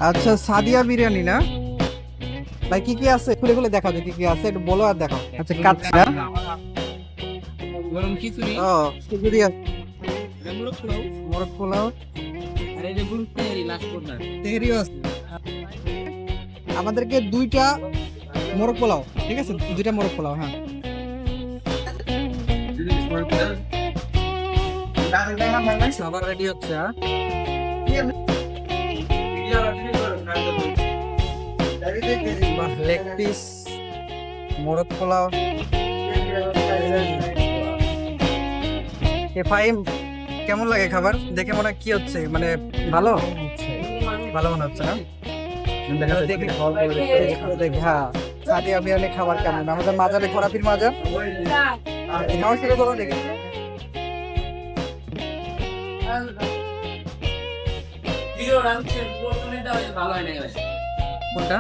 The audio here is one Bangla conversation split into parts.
আচ্ছা, সাদিয়া বিরিয়ানি না ভাই? কি কি আছে খুলে খুলে দেখাও, কি কি আছে একটু বলো আর দেখাও। আচ্ছা, কাচ্চি না? গরম খিচুড়ি, ও, খিচুড়ি আছে, মোরগ পোলাও, মোরগ পোলাও, আর এই যে গরুর তেহারি লাস্ট কর্নার। তেহরিও আছে। আমাদেরকে দুইটা মোরগ পোলাও, ঠিক আছে? দুইটা মোরগ পোলাও, হ্যাঁ। খাবার রেডি হচ্ছে, হ্যাঁ? লেগ পিস, মোরগ পোলাও। ফাহিম, কেমন লাগে খাবার দেখে? মনে হয় কি হচ্ছে, মানে ভালো ভালো মনে হচ্ছে না? দেখি, হ্যাঁ। সাদিয়া বিরিয়ানি খাবার কেমন? আমাদের মাজারে খোরাপির মাজার খাওয়া শুরু করো দেখি। কোনটা?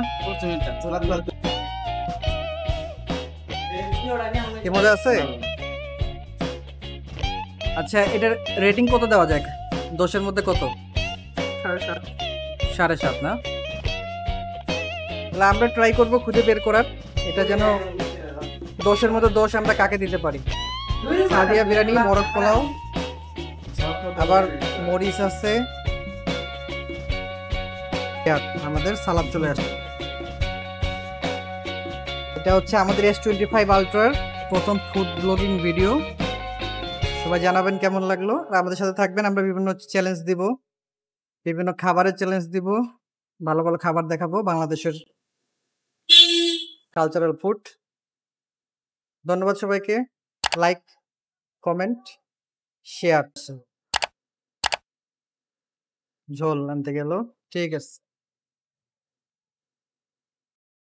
কি মজা আছে? আচ্ছা, এটার রেটিং কত দেওয়া যায়? 10-এর মধ্যে কত? 7.5 না? তাহলে আমরা ট্রাই করব খুঁজে বের করার, এটা যেন 10-এর মধ্যে 10 আমরা কাকে দিতে পারি। সাদিয়া বিরিয়ানি, মোরগ পোলাও, আবার মরিচ আছে, আমাদের সালাদ চলে আসে। এটা হচ্ছে আমাদের S25 আলট্রার প্রথম ফুড ব্লগিং ভিডিও। সবাই জানাবেন কেমন লাগলো, আর আমাদের সাথে থাকবেন। আমরা বিভিন্ন চ্যালেঞ্জ দিব, বিভিন্ন খাবারের চ্যালেঞ্জ দিব, ভালো ভালো খাবার দেখাবো, বাংলাদেশের কালচারাল ফুড। ধন্যবাদ সবাইকে। Like, comment, share. ঝোল আনতে গেল, ঠিক আছে।